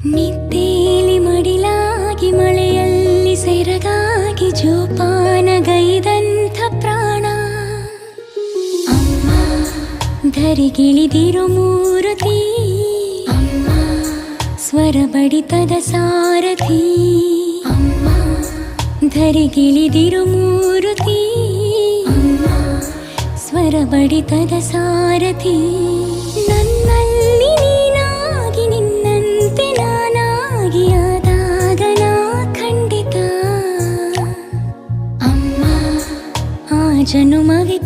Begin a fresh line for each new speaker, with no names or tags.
ನಿದ್ದೇಲಿ ಮಡಿಲಾಗಿ ಮಳೆಯಲ್ಲಿ ಸೆರಗಾಗಿ ಜೋಪಾನಗೈದಂಥ ಪ್ರಾಣ ಅಮ್ಮ ಧರಿಗಿಳಿದಿರೋ ಮೂರುತಿ ಅಮ್ಮ ಸ್ವರ ಬಡಿತದ ಸಾರಥಿ ಅಮ್ಮ ಧರಿಗಿಳಿದಿರೋ ಮೂರುತಿ ಅಮ್ಮ ಸ್ವರ ಬಡಿತದ ಸಾರಥಿ ನನ್ನಲ್ಲಿ ನೀನಾಗಿ ನಿನ್ನಂತೆ ನಾನಾಗಿ ಆದಾಗ ನಾ ಖಂಡಿತ ಅಮ್ಮ ಆ ಜನುಮಗೆ